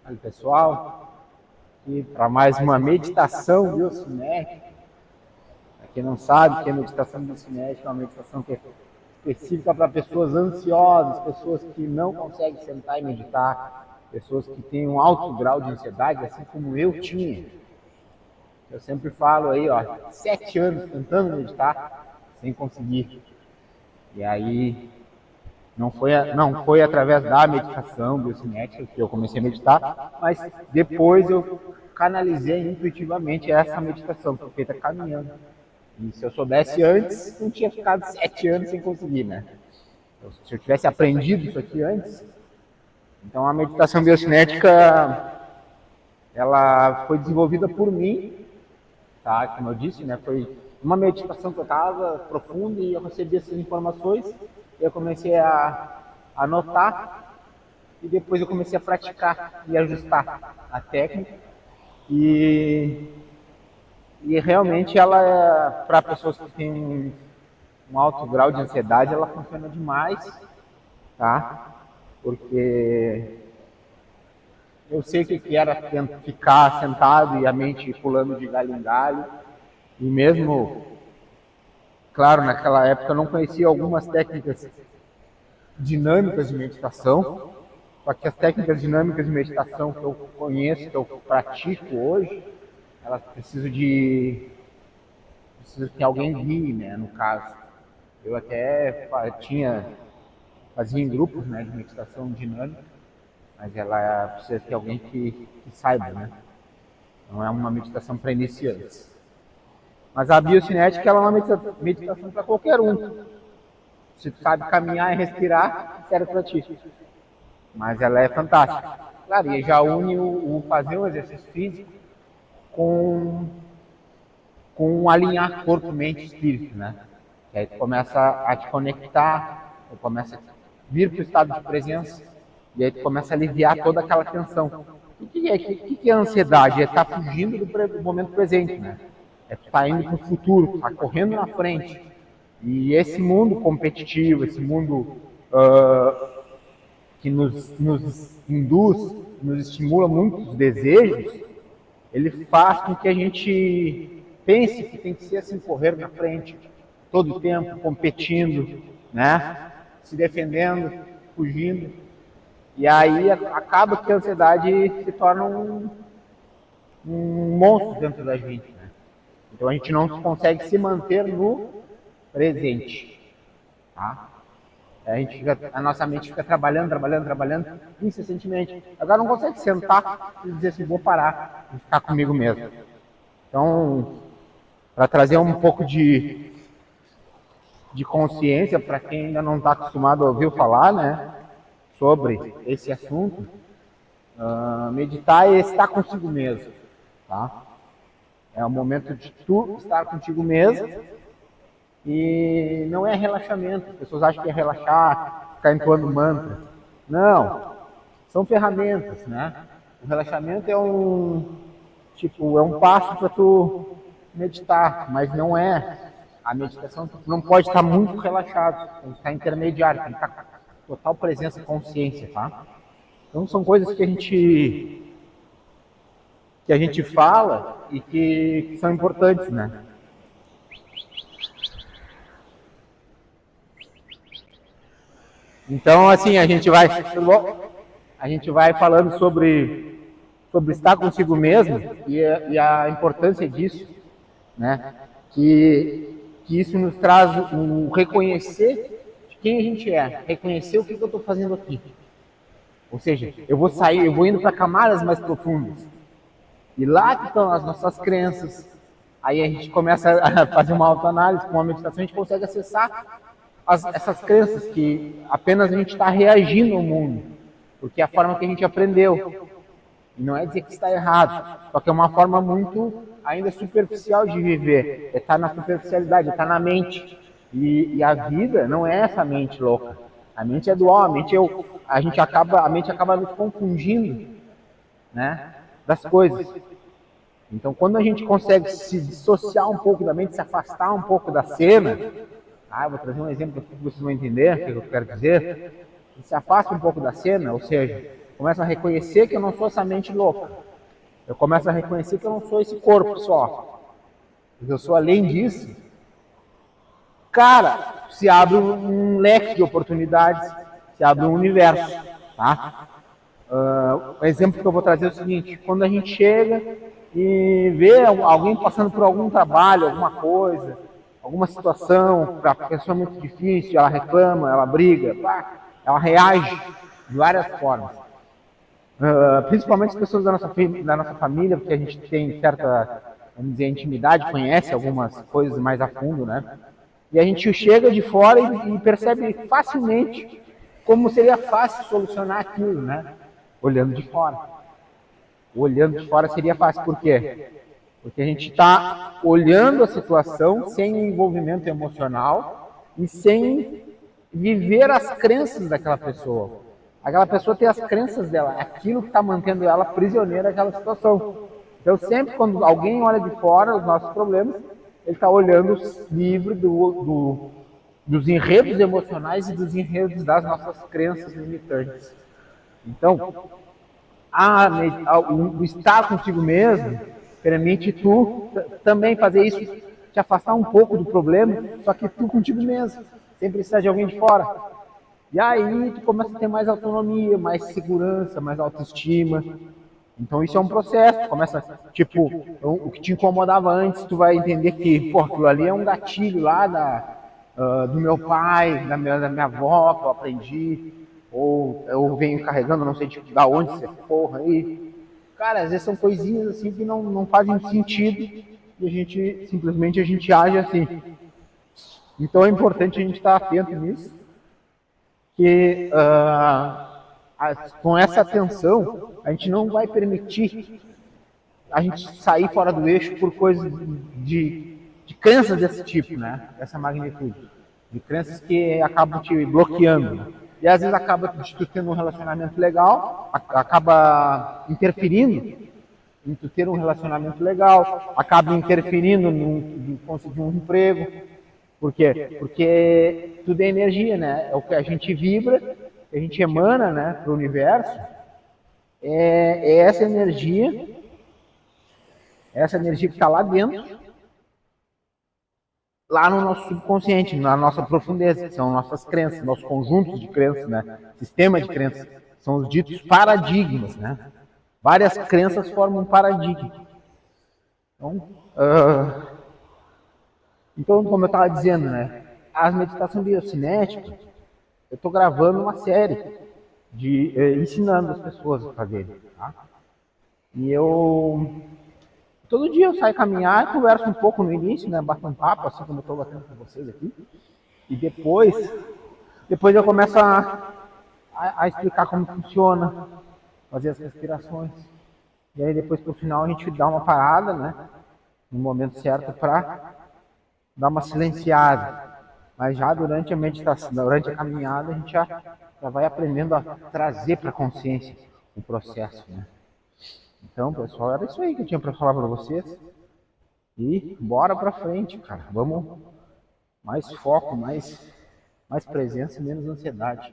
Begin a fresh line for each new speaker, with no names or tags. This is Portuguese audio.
Aí, pessoal, aqui para mais uma meditação biocinética. Para quem não sabe, que a meditação biocinética é uma meditação que é específica para pessoas ansiosas, pessoas que não conseguem sentar e meditar, pessoas que têm um alto grau de ansiedade, assim como eu tinha. Eu sempre falo aí, 7 anos tentando meditar, sem conseguir. E aí não foi através da meditação biocinética que eu comecei a meditar, mas depois eu canalizei intuitivamente essa meditação, que foi feita caminhando. E se eu soubesse antes, não tinha ficado 7 anos sem conseguir, né? Se eu tivesse aprendido isso aqui antes, então a meditação biocinética, ela foi desenvolvida por mim, tá? Como eu disse, né? Foi uma meditação que eu estava profunda e eu recebi essas informações e eu comecei a anotar e depois eu comecei a praticar e ajustar a técnica e realmente ela, para pessoas que têm um alto grau de ansiedade, ela funciona demais, tá? Porque eu sei o que era ficar sentado e a mente pulando de galho em galho, e mesmo, claro, naquela época eu não conhecia algumas técnicas dinâmicas de meditação, só que as técnicas dinâmicas de meditação que eu conheço, que eu pratico hoje, elas precisam que alguém guie, né, no caso. Eu até fazia em grupos, né, de meditação dinâmica, mas ela precisa ter alguém que saiba, né? Não é uma meditação para iniciantes. Mas a biocinética ela é uma meditação para qualquer um. Se tu sabe caminhar e respirar, serve para ti. Mas ela é fantástica. Claro, e já une o fazer um exercício físico com alinhar corpo, mente e espírito, né? E aí tu começa a te conectar, tu começa a vir para o estado de presença, e aí tu começa a aliviar toda aquela tensão. O que é a ansiedade? É estar fugindo do momento presente, né? É tu estar indo para o futuro, tu estar correndo na frente. E esse mundo competitivo, esse mundo que nos induz, nos estimula muitos desejos, ele faz com que a gente pense que tem que ser assim, correr na frente, todo o tempo, competindo, né? Se defendendo, fugindo. E aí acaba que a ansiedade se torna um monstro dentro da gente, né? Então a gente não consegue se manter no presente, tá? A nossa mente fica trabalhando incessantemente. Agora não consegue sentar e dizer assim, vou parar e ficar comigo mesmo. Então, para trazer um pouco de consciência para quem ainda não está acostumado a ouvir falar, né, sobre esse assunto, meditar é estar consigo mesmo, tá? É o momento de tu estar contigo mesmo e não é relaxamento. As pessoas acham que é relaxar, ficar entoando mantra. Não, são ferramentas, né? O relaxamento é um passo para tu meditar, mas não é. A meditação tu não pode estar muito relaxado, tem que estar intermediário, tem que estar com total presença e consciência, tá? Então são coisas que a gente fala e que são importantes, né? Então, assim, a gente vai, a gente vai falando sobre estar consigo mesmo e a importância disso, né? Que isso nos traz o reconhecer de quem a gente é, reconhecer o que eu estou fazendo aqui. Ou seja, eu vou indo para camadas mais profundas. E lá que estão as nossas crenças. Aí a gente começa a fazer uma autoanálise com a meditação, a gente consegue acessar essas crenças que apenas a gente está reagindo ao mundo, porque é a forma que a gente aprendeu. E não é dizer que está errado, só que é uma forma muito ainda superficial de viver. É estar na superficialidade, é estar na mente. E a vida não é essa mente louca. A mente é dual, a mente acaba nos confundindo, né, das coisas. Então, quando a gente consegue se dissociar um pouco da mente, se afastar um pouco da cena, eu vou trazer um exemplo aqui que vocês vão entender o que eu quero dizer. Se afasta um pouco da cena, ou seja, começo a reconhecer que eu não sou essa mente louca. Eu começo a reconhecer que eu não sou esse corpo só. Porque eu sou além disso. Cara, se abre um leque de oportunidades, se abre um universo, tá? O exemplo que eu vou trazer é o seguinte: quando a gente chega e vê alguém passando por algum trabalho, alguma coisa, alguma situação, para a pessoa é muito difícil, ela reclama, ela briga, ela reage de várias formas. Principalmente as pessoas da nossa família, porque a gente tem certa, vamos dizer, intimidade, conhece algumas coisas mais a fundo, né? E a gente chega de fora e percebe facilmente como seria fácil solucionar aquilo, né? Olhando de fora. Olhando de fora seria fácil, por quê? Porque a gente está olhando a situação sem envolvimento emocional e sem viver as crenças daquela pessoa. Aquela pessoa tem as crenças dela, é aquilo que está mantendo ela prisioneira daquela situação. Então, sempre quando alguém olha de fora os nossos problemas, ele está olhando livre dos enredos emocionais e dos enredos das nossas crenças limitantes. Então, o estar contigo mesmo permite tu também fazer isso, te afastar um pouco do problema, só que tu contigo mesmo, sem precisar de alguém de fora. E aí tu começa a ter mais autonomia, mais segurança, mais autoestima. Então isso é um processo, tu começa, tipo, o que te incomodava antes, tu vai entender que, pô, aquilo ali é um gatilho lá do meu pai, da minha avó, que eu aprendi, ou eu venho carregando, não sei de onde você porra aí. Cara, às vezes são coisinhas assim que não fazem sentido e a gente, simplesmente a gente age assim. Então é importante a gente estar atento nisso, que com essa atenção a gente não vai permitir a gente sair fora do eixo por coisas de crenças desse tipo, né? Dessa magnitude. De crenças que acabam te bloqueando. Né? E às vezes acaba tu tendo um relacionamento legal, acaba interferindo em tu ter um relacionamento legal, acaba interferindo em conseguir um emprego. Por quê? Porque tudo é energia, né? É o que a gente vibra, que a gente emana, né, para o universo. É essa energia que está lá dentro, lá no nosso subconsciente, na nossa profundeza, que são nossas crenças, nossos conjuntos de crenças, né? Sistema de crenças, são os ditos paradigmas, né? Várias crenças formam um paradigma. Então, como eu estava dizendo, né? As meditações biocinéticas, eu estou gravando uma série ensinando as pessoas a fazerem, tá? E todo dia eu saio caminhar, converso um pouco no início, né? Bato um papo, assim como eu estou batendo com vocês aqui. E depois eu começo a explicar como funciona, fazer as respirações. E aí depois pro final a gente dá uma parada, né? No momento certo para dar uma silenciada. Mas já durante a meditação, durante a caminhada, a gente já vai aprendendo a trazer para a consciência o processo, né? Então, pessoal, era isso aí que eu tinha para falar para vocês. E bora para frente, cara. Vamos mais foco, mais presença e menos ansiedade.